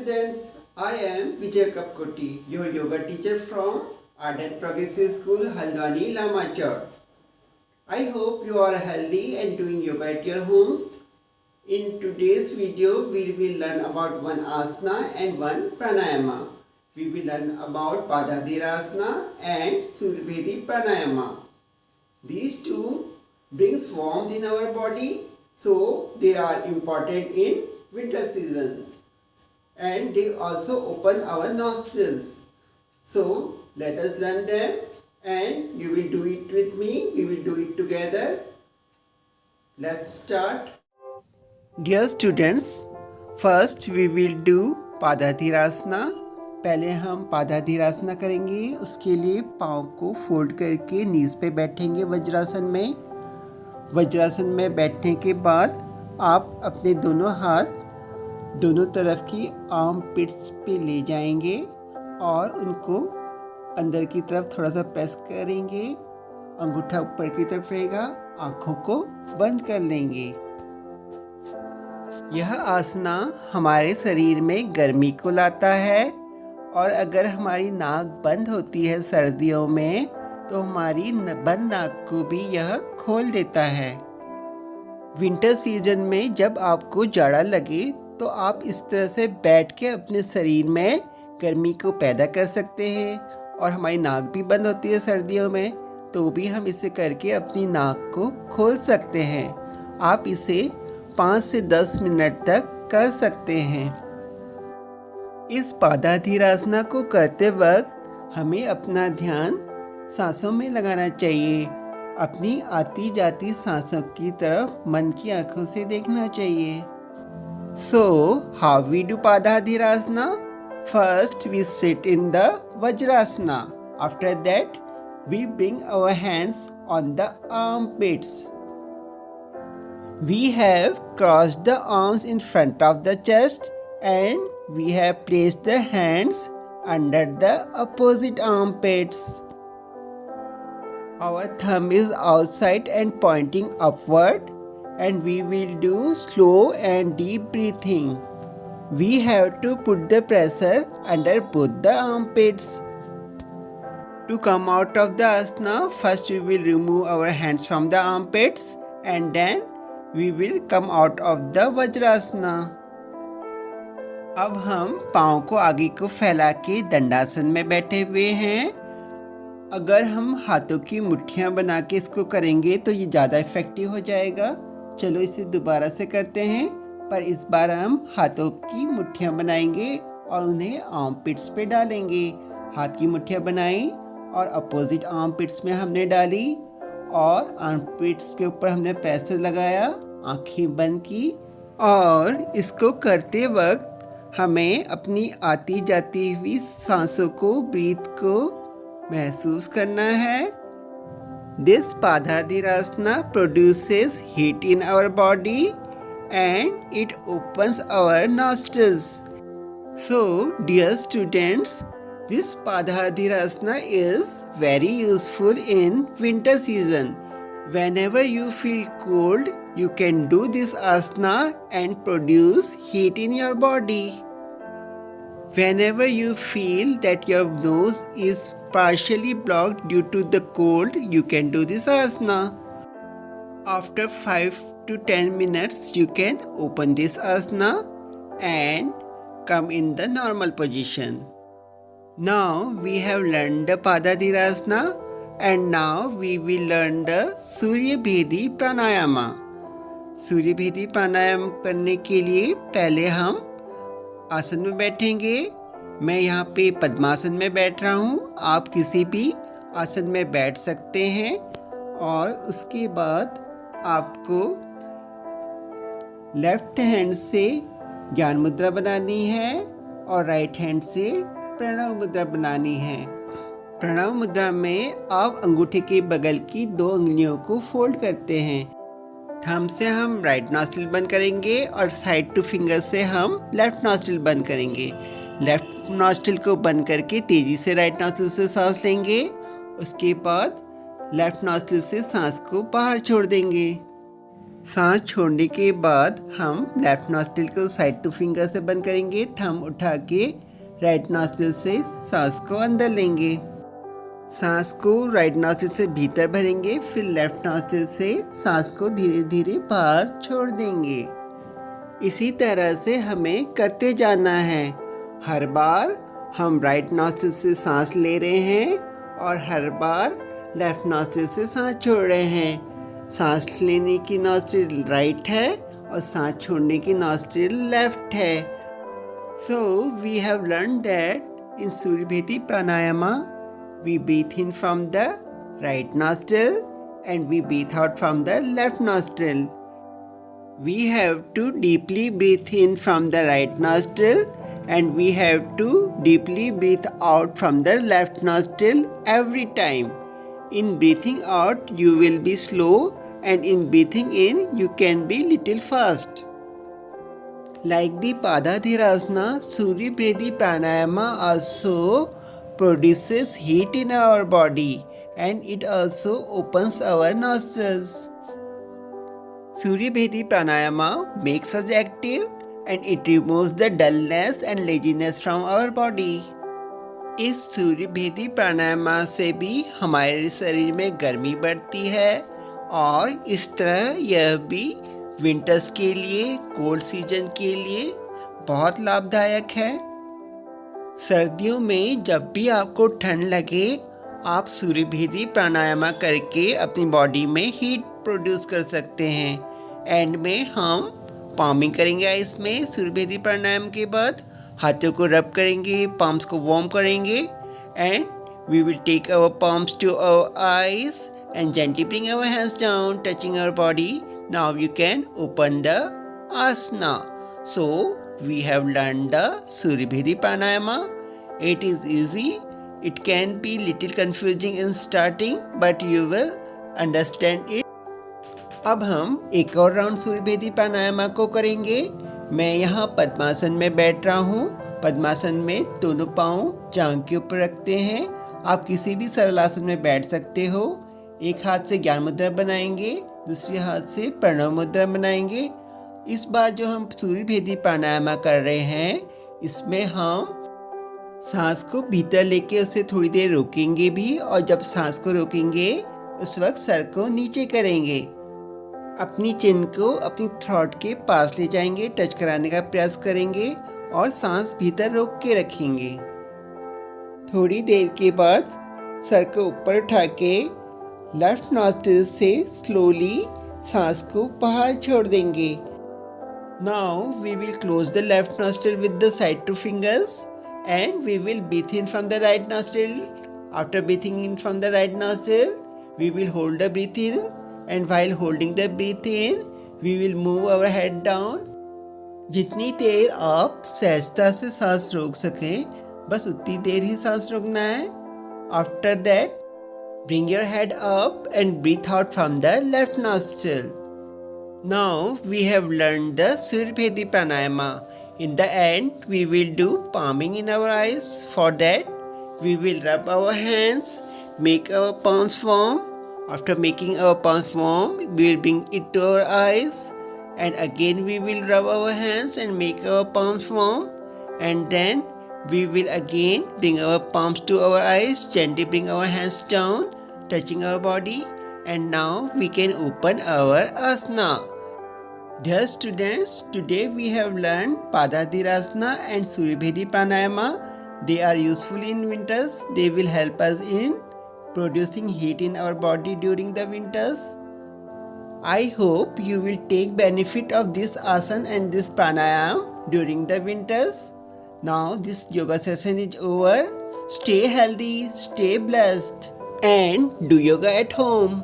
students, I am Vijay Kapkoti, your yoga teacher from Ardent Progressive School, Haldwani, Lamachar. I hope you are healthy and doing yoga at your homes. In today's video, we will learn about one asana and one pranayama. We will learn about Padhadirasana and Suryabhedi Pranayama. These two brings warmth in our body, so they are important in winter season. And they also open our nostrils. So let us learn them and you will do it with me. We will do it together. Let's start. Dear students, first we will do Padhadirasana. पहले हम पादाधीरासना करेंगे. उसके लिए पाँव को fold करके नीज पे बैठेंगे वज्रासन में. वज्रासन में बैठने के बाद आप अपने दोनों हाथ दोनों तरफ की आर्म पिट्स पे ले जाएंगे और उनको अंदर की तरफ थोड़ा सा प्रेस करेंगे. अंगूठा ऊपर की तरफ रहेगा. आँखों को बंद कर लेंगे. यह आसना हमारे शरीर में गर्मी को लाता है और अगर हमारी नाक बंद होती है सर्दियों में तो हमारी बंद नाक को भी यह खोल देता है. विंटर सीजन में जब आपको जाड़ा लगे तो आप इस तरह से बैठ के अपने शरीर में गर्मी को पैदा कर सकते हैं. और हमारी नाक भी बंद होती है सर्दियों में तो भी हम इसे करके अपनी नाक को खोल सकते हैं. आप इसे 5 से 10 मिनट तक कर सकते हैं. इस पादाधीरासना को करते वक्त हमें अपना ध्यान सांसों में लगाना चाहिए. अपनी आती जाती सांसों की तरफ मन की आंखों से देखना चाहिए. So, how we do Padhadirasana? First, we sit in the Vajrasana. After that, we bring our hands on the armpits. We have crossed the arms in front of the chest and we have placed the hands under the opposite armpits. Our thumb is outside and pointing upward. And we will do slow and deep breathing. We have to put the pressure under both the armpits. To come out of the asana, first we will remove our hands from the armpits and then we will come out of the Vajrasana. अब हम पाँव को आगे को फैला के दंडासन में बैठे हुए हैं. अगर हम हाथों की मुट्ठियाँ बना के इसको करेंगे तो ये ज़्यादा इफ़ेक्टिव हो जाएगा. चलो इसे दोबारा से करते हैं, पर इस बार हम हाथों की मुट्ठियाँ बनाएंगे और उन्हें आर्म पिट्स पे डालेंगे. हाथ की मुट्ठियाँ बनाई और अपोजिट आर्म पिट्स में हमने डाली और आर्म पिट्स के ऊपर हमने प्रेशर लगाया. आँखें बंद की और इसको करते वक्त हमें अपनी आती जाती हुई सांसों को, ब्रीथ को महसूस करना है. This Padhadirasana produces heat in our body and it opens our nostrils. So, dear students, this Padhadirasana is very useful in winter season. Whenever you feel cold, you can do this asana and produce heat in your body. Whenever you feel that your nose is partially blocked due to the cold, you can do this asana. After 5 to 10 minutes, you can open this asana and come in the normal position. Now we have learned the Padhadirasana and now we will learn the Suryabhedi Pranayama. Suryabhedi Pranayam करने के लिए पहले हम आसन में बैठेंगे. मैं यहाँ पे पद्मासन में बैठ रहा हूँ. आप किसी भी आसन में बैठ सकते हैं और उसके बाद आपको लेफ्ट हैंड से ज्ञान मुद्रा बनानी है और राइट हैंड से प्रणव मुद्रा बनानी है. प्रणव मुद्रा में आप अंगूठे के बगल की 2 उंगलियों को फोल्ड करते हैं. थंब से हम राइट नॉस्ट्रिल बंद करेंगे और साइड टू फिंगर से हम लेफ्ट नॉस्ट्रिल बंद करेंगे. लेफ्ट नॉस्ट्रिल को बंद करके तेज़ी से राइट नॉस्ट्रिल से सांस लेंगे. उसके बाद लेफ्ट नॉस्ट्रिल से सांस को बाहर छोड़ देंगे. सांस छोड़ने के बाद हम लेफ्ट नॉस्ट्रिल को साइड टू फिंगर से बंद करेंगे। थंब उठा के राइट नॉस्ट्रिल से सांस को अंदर लेंगे। सांस को राइट नॉस्ट्रिल से भीतर भरेंगे, फिर लेफ्ट नॉस्ट्रिल से सांस को धीरे धीरे बाहर छोड़ देंगे। इसी तरह से हमें करते जाना है। हर बार हम राइट नॉस्ट्रिल से सांस ले रहे हैं और हर बार लेफ्ट नॉस्ट्रिल से सांस छोड़ रहे हैं। सांस लेने की नॉस्ट्रिल राइट है और सांस छोड़ने की नॉस्ट्रिल लेफ्ट है। So we have learn that in Suryabhedi pranayama we breathe in from the right nostril and we breathe out from the left nostril. We have to deeply breathe in from the right nostril and we have to deeply breathe out from the left nostril every time. In breathing out you will be slow and in breathing in you can be little fast. Like the Padadhirasana, Suryabhedi Pranayama also produces heat in our body and it also opens our nostrils. Suryabhedi Pranayama makes us active and it removes the dullness and laziness from our body. इस सूर्यभेदी प्राणायाम से भी हमारे शरीर में गर्मी बढ़ती है और इस तरह यह भी विंटर्स के लिए, कोल्ड सीजन के लिए बहुत लाभदायक है। सर्दियों में जब भी आपको ठंड लगे आप सूर्यभेदी प्राणायाम करके अपनी बॉडी में हीट प्रोड्यूस कर सकते हैं। एंड में हम पामिंग करेंगे आइस में। सूर्यभेदी प्राणायाम के बाद हाथों को रब करेंगे, पाम्स को वार्म करेंगे and we will take our palms to our eyes and gently bring our hands down touching our body. Now you can open the asana. So we have learned the Suryabhedi Pranayama. It is easy. It can be little confusing in starting but you will understand it. अब हम एक और round Suryabhedi प्राणायाम को करेंगे। मैं यहाँ पद्मासन में बैठ रहा हूँ। पद्मासन में दोनों पाँव जांघ के ऊपर रखते हैं। आप किसी भी सरल आसन में बैठ सकते हो। एक हाथ से ज्ञान मुद्रा बनाएंगे, दूसरे हाथ से प्रणव मुद्रा बनाएंगे। इस बार जो हम सूर्यभेदी प्राणायाम कर रहे हैं इसमें हम सांस को भीतर लेके उसे थोड़ी देर रोकेंगे भी और जब सांस को रोकेंगे उस वक्त सर को नीचे करेंगे। अपनी चिन को अपनी थ्रोट के पास ले जाएंगे, टच कराने का प्रयास करेंगे और सांस भीतर रोक के रखेंगे। थोड़ी देर के बाद सर को ऊपर उठा के लेफ्ट नॉस्ट्रिल से स्लोली सांस को बाहर छोड़ देंगे। Now we will close the left nostril with the side two fingers and we will breathe in from the right nostril. After breathing in from the right nostril, we will hold the breath in and while holding the breath in, we will move our head down. जितनी देर आप सहजता से सांस रोक सकें बस उतनी देर ही सांस रोकना है। After that, bring your head up and breathe out from the left nostril. Now we have learned the Suryabhedi Pranayama. In the end, we will do palming in our eyes. For that, we will rub our hands, make our palms warm. After making our palms warm, we will bring it to our eyes. And again we will rub our hands and make our palms warm. And then we will again bring our palms to our eyes, gently bring our hands down, touching our body. And now we can open our asana. Dear students, today we have learned Padadhirasana and Suryabhedi Pranayama. They are useful in winters. They will help us in producing heat in our body during the winters. I hope you will take benefit of this asana and this pranayam during the winters. Now this yoga session is over. Stay healthy, stay blessed and do yoga at home.